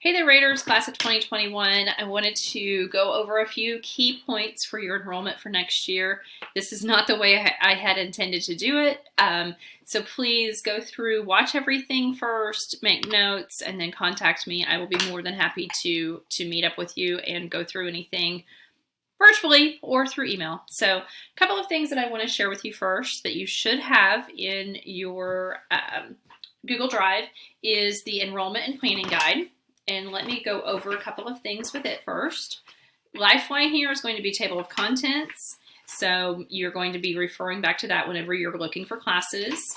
Hey there, Raiders, class of 2021. I wanted to go over a few key points for your enrollment for next year. This is not the way I had intended to do it, so please go through, watch everything first, make notes, and then contact me. I will be more than happy to meet up with you and go through anything virtually or through email. So a couple of things that I want to share with you first that you should have in your Google Drive is the enrollment and planning guide. And let me go over a couple of things with it first. Lifeline here is going to be table of contents. So you're going to be referring back to that whenever you're looking for classes.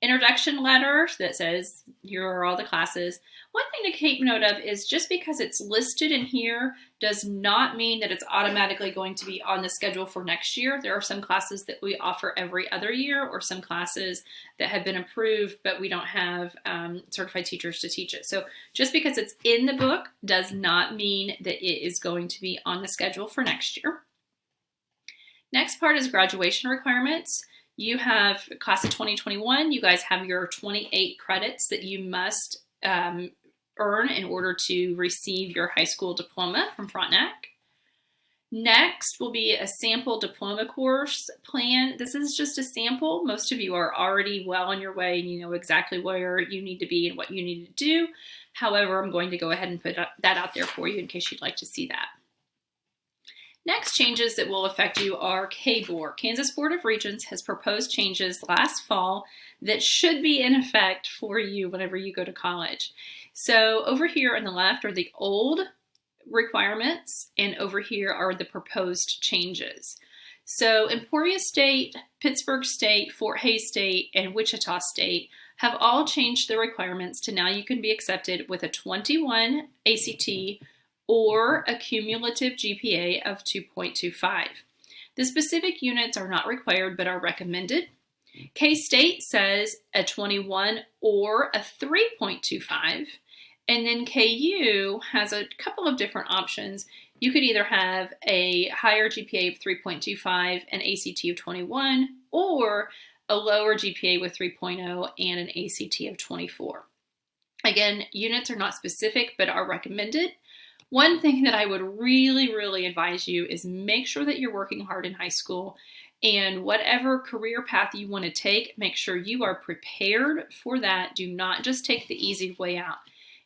Introduction letter that says here are all the classes. One thing to keep note of is just because it's listed in here does not mean that it's automatically going to be on the schedule for next year. There are some classes that we offer every other year or some classes that have been approved, but we don't have certified teachers to teach it. So just because it's in the book does not mean that it is going to be on the schedule for next year. Next part is graduation requirements. You have class of 2021, you guys have your 28 credits that you must earn in order to receive your high school diploma from Frontenac. Next will be a sample diploma course plan. This is just a sample. Most of you are already well on your way and you know exactly where you need to be and what you need to do. However, I'm going to go ahead and put that out there for you in case you'd like to see that. Next changes that will affect you are KBOR. Kansas Board of Regents has proposed changes last fall that should be in effect for you whenever you go to college. So over here on the left are the old requirements, and over here are the proposed changes. So Emporia State, Pittsburgh State, Fort Hays State, and Wichita State have all changed their requirements to now you can be accepted with a 21 ACT or a cumulative GPA of 2.25. The specific units are not required but are recommended. K-State says a 21 or a 3.25, and then KU has a couple of different options. You could either have a higher GPA of 3.25, an ACT of 21, or a lower GPA with 3.0 and an ACT of 24. Again, units are not specific but are recommended. One thing that I would really advise you is make sure that you're working hard in high school, and whatever career path you want to take, make sure you are prepared for that. Do not just take the easy way out.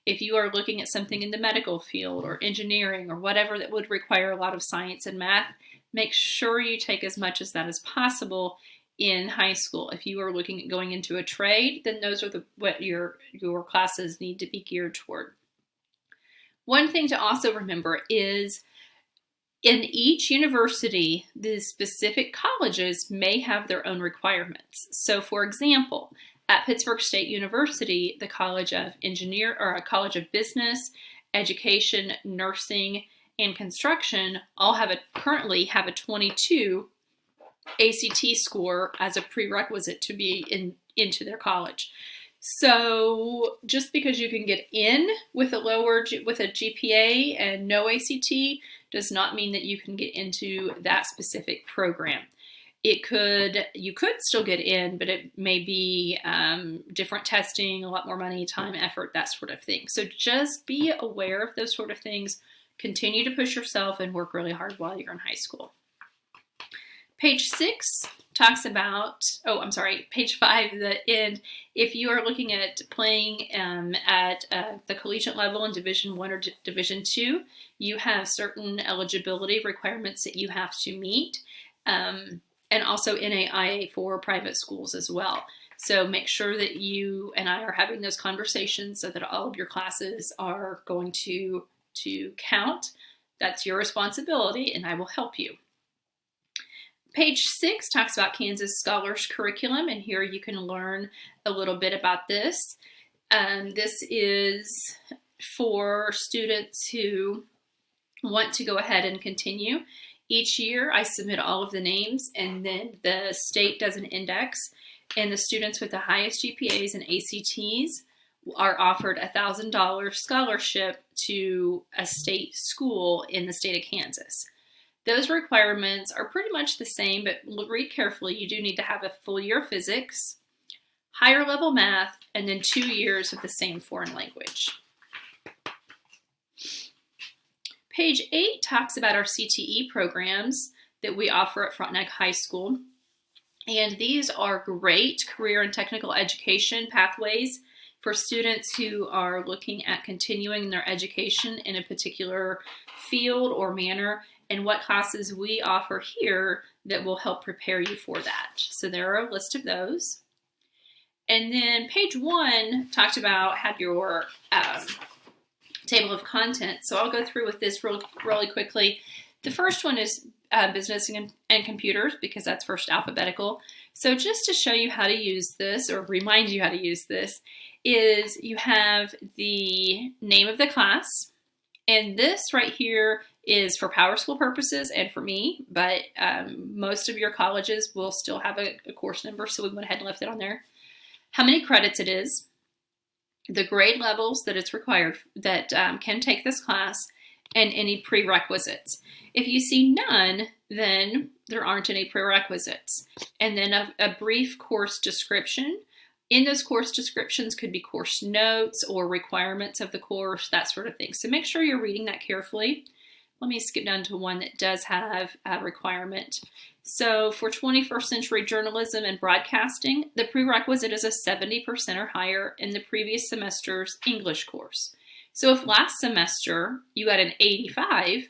If you are looking at something in the medical field or engineering or whatever that would require a lot of science and math, make sure you take as much as that as possible in high school. If you are looking at going into a trade, then those are what your classes need to be geared toward. One thing to also remember is in each university, the specific colleges may have their own requirements. So for example, at Pittsburgh State University, the College of College of Business, Education, Nursing, and Construction all currently have a 22 ACT score as a prerequisite to be into their college. So just because you can get in with a GPA and no ACT does not mean that you can get into that specific program. You could still get in, but it may be different testing, a lot more money, time, effort, that sort of thing. So just be aware of those sort of things. Continue to push yourself and work really hard while you're in high school. Page 6 talks about, page 5, the end. If you are looking at playing at the collegiate level in Division I or Division II, you have certain eligibility requirements that you have to meet, and also NAIA for private schools as well. So make sure that you and I are having those conversations so that all of your classes are going to count. That's your responsibility, and I will help you. Page 6 talks about Kansas Scholars Curriculum, and here you can learn a little bit about this. This is for students who want to go ahead and continue. Each year I submit all of the names, and then the state does an index, and the students with the highest GPAs and ACTs are offered a $1,000 scholarship to a state school in the state of Kansas. Those requirements are pretty much the same, but read carefully. You do need to have a full year of physics, higher level math, and then 2 years of the same foreign language. page 8 talks about our CTE programs that we offer at Frontenac High School. And these are great career and technical education pathways for students who are looking at continuing their education in a particular field or manner, and what classes we offer here that will help prepare you for that. So there are a list of those. And then page 1 talked about had your table of contents. So I'll go through with this really quickly. The first one is business and computers, because that's first alphabetical. So just to show you how to use this, or remind you how to use this, is you have the name of the class. And this right here is for PowerSchool purposes and for me, but most of your colleges will still have a course number, so we went ahead and left it on there. How many credits it is, the grade levels that it's required that can take this class, and any prerequisites. If you see none, then there aren't any prerequisites. And then a brief course description. In those course descriptions could be course notes or requirements of the course, that sort of thing. So make sure you're reading that carefully. Let me skip down to one that does have a requirement. So for 21st century journalism and broadcasting, the prerequisite is a 70% or higher in the previous semester's English course. So if last semester you got an 85,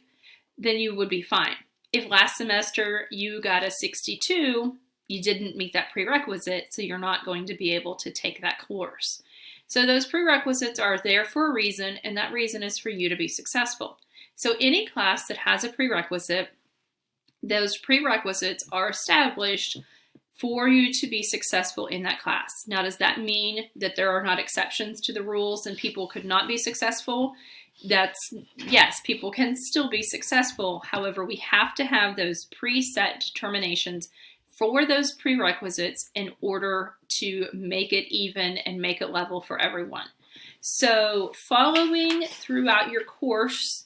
then you would be fine. If last semester you got a 62, you didn't meet that prerequisite, so you're not going to be able to take that course. So those prerequisites are there for a reason, and that reason is for you to be successful. So any class that has a prerequisite, those prerequisites are established for you to be successful in that class. Now, does that mean that there are not exceptions to the rules and people could not be successful? Yes, people can still be successful. However, we have to have those preset determinations for those prerequisites in order to make it even and make it level for everyone. So following throughout your course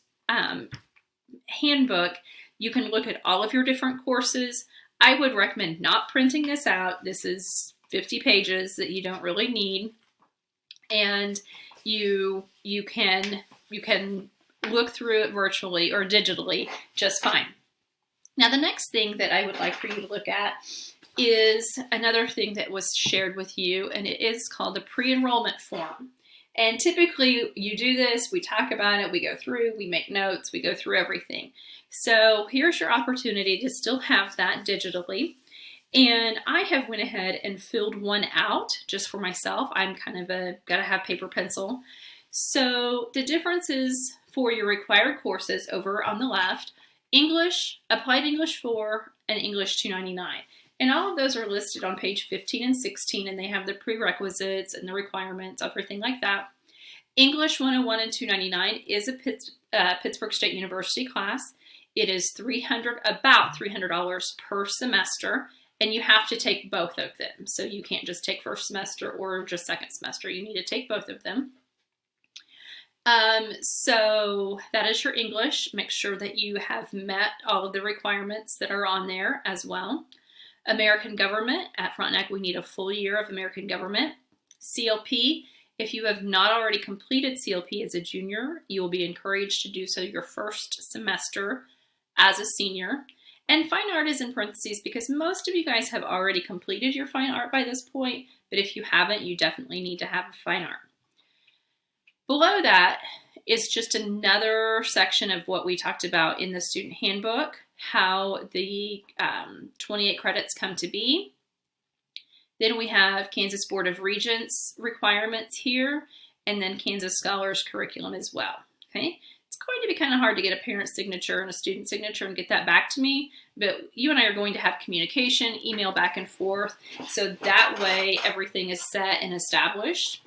handbook, you can look at all of your different courses. I would recommend not printing this out. This is 50 pages that you don't really need. And you can look through it virtually or digitally just fine. Now, the next thing that I would like for you to look at is another thing that was shared with you, and it is called the pre-enrollment form. And typically you do this, we talk about it, we go through, we make notes, we go through everything. So here's your opportunity to still have that digitally. And I have went ahead and filled one out just for myself. I'm kind of gotta have paper pencil. So the difference is for your required courses over on the left, English, Applied English 4, and English 299. And all of those are listed on page 15 and 16, and they have the prerequisites and the requirements, everything like that. English 101 and 299 is a Pittsburgh State University class. It is about $300 per semester, and you have to take both of them. So you can't just take first semester or just second semester. You need to take both of them. So that is your English. Make sure that you have met all of the requirements that are on there as well. American Government, at Frontenac, we need a full year of American Government. CLP, if you have not already completed CLP as a junior, you will be encouraged to do so your first semester as a senior. And fine art is in parentheses because most of you guys have already completed your fine art by this point, but if you haven't, you definitely need to have a fine art. Below that is just another section of what we talked about in the student handbook, how the 28 credits come to be. Then we have Kansas Board of Regents requirements here, and then Kansas Scholars curriculum as well. Okay, it's going to be kind of hard to get a parent signature and a student signature and get that back to me, but you and I are going to have communication, email back and forth, so that way everything is set and established.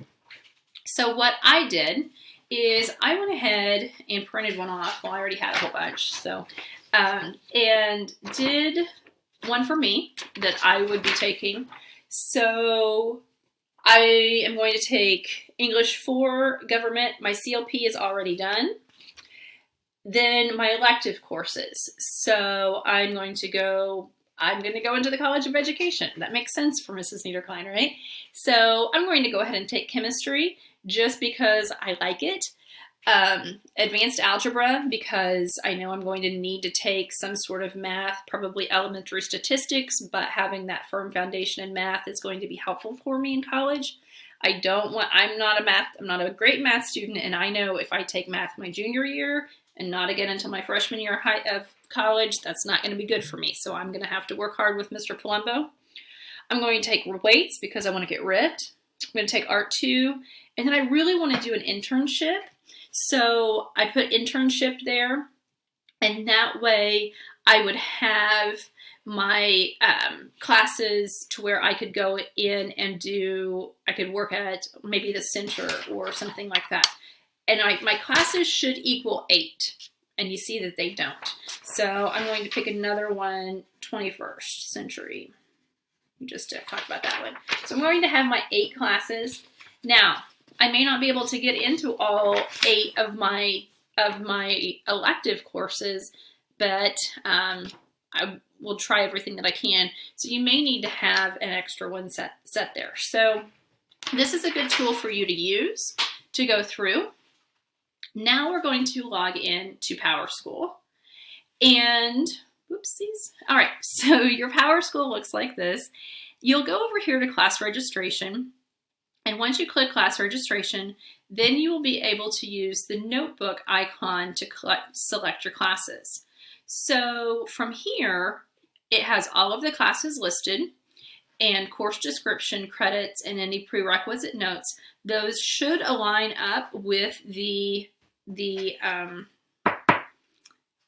So what I did is I went ahead and printed one off. Well, I already had a whole bunch, so and did one for me that I would be taking. So I am going to take English 4 Government. My CLP is already done. Then my elective courses. So I'm going to go into the College of Education. That makes sense for Mrs. Niederklein, right? So I'm going to go ahead and take chemistry just because I like it. Advanced algebra, because I know I'm going to need to take some sort of math, probably elementary statistics, but having that firm foundation in math is going to be helpful for me in college. I'm not a great math student, and I know if I take math my junior year and not again until my freshman year of college, that's not going to be good for me. So I'm going to have to work hard with Mr. Palumbo. I'm going to take weights because I want to get ripped. I'm going to take art 2, and then I really want to do an internship. So I put internship there, and that way I would have my classes to where I could go in and I could work at maybe the center or something like that. And my classes should equal 8, and you see that they don't. So I'm going to pick another one, 21st century. We just talked about that one. So I'm going to have my 8 classes. Now, I may not be able to get into all 8 of my elective courses, but I will try everything that I can. So you may need to have an extra one set there. So this is a good tool for you to use to go through. Now we're going to log in to PowerSchool. And whoopsies. All right, so your PowerSchool looks like this. You'll go over here to class registration. And once you click class registration, then you will be able to use the notebook icon to select your classes. So from here, it has all of the classes listed and course description, credits, and any prerequisite notes. Those should align up with the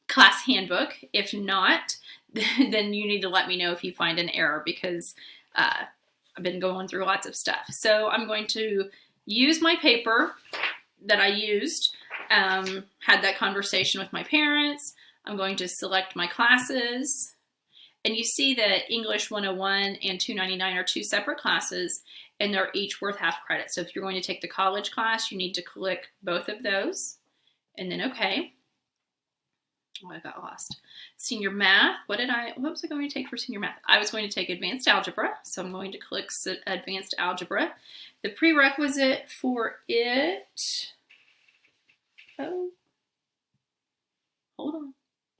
class handbook. If not, then you need to let me know if you find an error, because I've been going through lots of stuff. So I'm going to use my paper that I used, had that conversation with my parents. I'm going to select my classes. And you see that English 101 and 299 are 2 separate classes, and they're each worth half credit. So if you're going to take the college class, you need to click both of those, and then okay. Oh, I got lost. Senior math. What was I going to take for senior math? I was going to take advanced algebra, so I'm going to click advanced algebra. The prerequisite for it, hold on.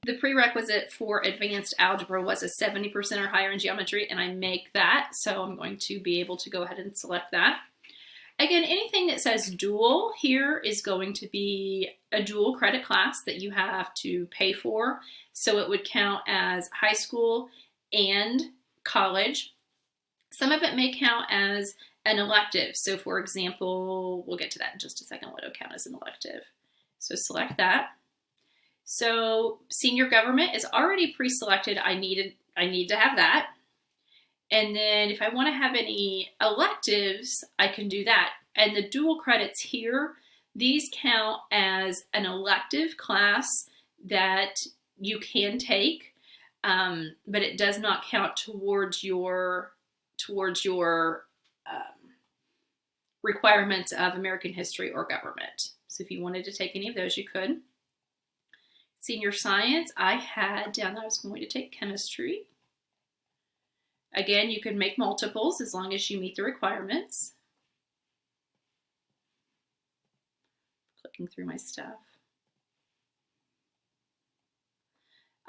The prerequisite for advanced algebra was a 70% or higher in geometry, and I make that, so I'm going to be able to go ahead and select that. Again, anything that says dual here is going to be a dual credit class that you have to pay for. So it would count as high school and college. Some of it may count as an elective. So for example, we'll get to that in just a second, what will count as an elective. So select that. So senior government is already pre-selected. I need to have that. And then if I want to have any electives, I can do that. And the dual credits here, these count as an elective class that you can take, but it does not count towards your requirements of American history or government. So if you wanted to take any of those, you could. Senior science, I had down that I was going to take chemistry. Again, you can make multiples as long as you meet the requirements. Clicking through my stuff.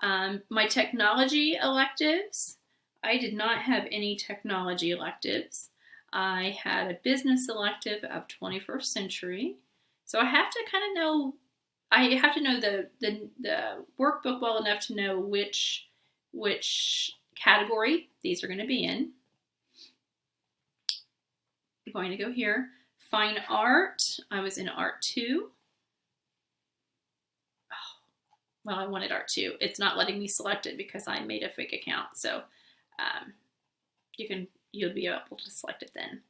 My technology electives, I did not have any technology electives. I had a business elective of 21st century. So I have to kind of know, I have to know the workbook well enough to know which category these are going to be in. I'm going to go here. Fine art. I was in art 2. Oh, well, I wanted art 2. It's not letting me select it because I made a fake account. So you'll be able to select it then.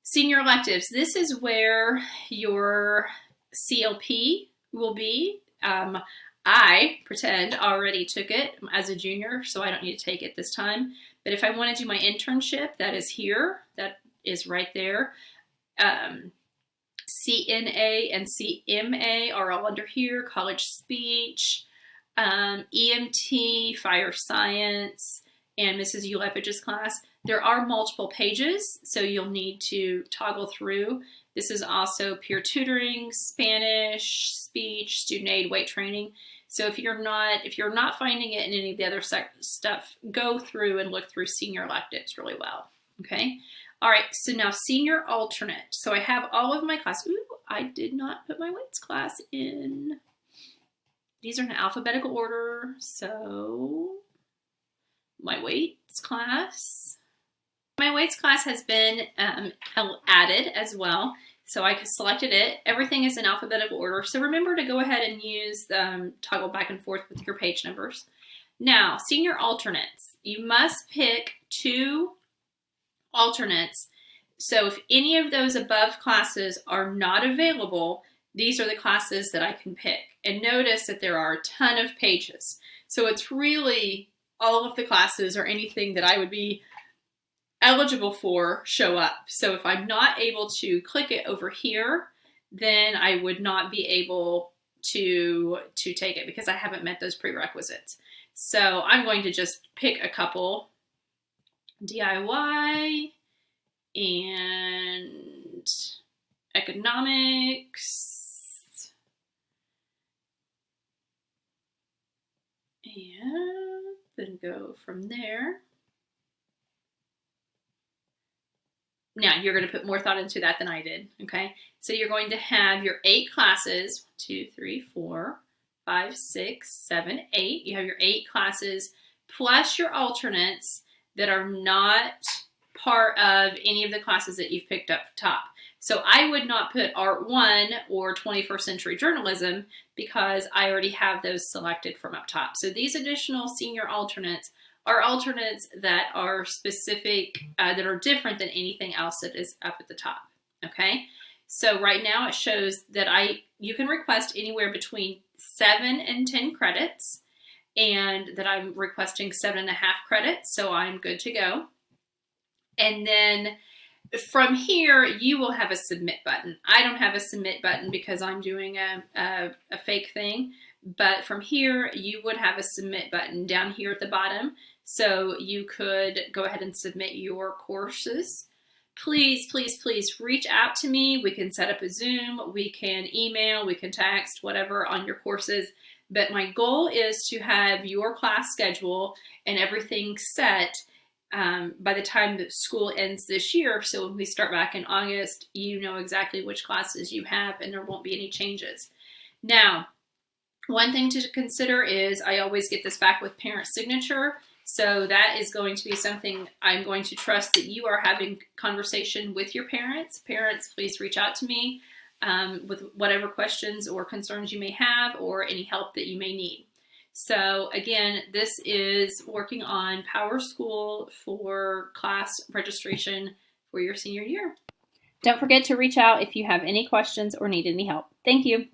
Senior electives. This is where your CLP will be. I pretend already took it as a junior, so I don't need to take it this time. But if I want to do my internship, that is here. That is right there. CNA and CMA are all under here. College speech, EMT, fire science, and Mrs. Ulepich's class. There are multiple pages, so you'll need to toggle through. This is also peer tutoring, Spanish, speech, student aid, weight training. So if you're not finding it in any of the other stuff, go through and look through senior electives really well. Okay. All right. So now senior alternate. So I have all of my class. Ooh, I did not put my weights class in. These are in alphabetical order. So my weights class. My weights class has been added as well. So I selected it. Everything is in alphabetical order. So remember to go ahead and use the toggle back and forth with your page numbers. Now, senior alternates. You must pick 2 alternates. So if any of those above classes are not available, these are the classes that I can pick. And notice that there are a ton of pages. So it's really all of the classes or anything that I would be eligible for show up. So if I'm not able to click it over here, then I would not be able to take it because I haven't met those prerequisites. So I'm going to just pick a couple. DIY and economics and then go from there. Now, you're going to put more thought into that than I did, okay? So you're going to have your 8 classes, 2, 3, 4, 5, 6, 7, 8. You have your 8 classes plus your alternates that are not part of any of the classes that you've picked up top. So I would not put Art 1 or 21st Century Journalism because I already have those selected from up top. So these additional senior alternates are alternates that are specific, that are different than anything else that is up at the top, okay? So right now it shows that you can request anywhere between 7 and 10 credits, and that I'm requesting 7.5 credits, so I'm good to go. And then from here, you will have a submit button. I don't have a submit button because I'm doing a fake thing, but from here, you would have a submit button down here at the bottom. So you could go ahead and submit your courses. Please, please, please reach out to me. We can set up a Zoom, we can email, we can text, whatever on your courses. But my goal is to have your class schedule and everything set by the time that school ends this year. So when we start back in August, you know exactly which classes you have and there won't be any changes. Now, one thing to consider is I always get this back with parent signature. So that is going to be something I'm going to trust that you are having conversation with your parents. Parents, please reach out to me with whatever questions or concerns you may have or any help that you may need. So again, this is working on PowerSchool for class registration for your senior year. Don't forget to reach out if you have any questions or need any help. Thank you.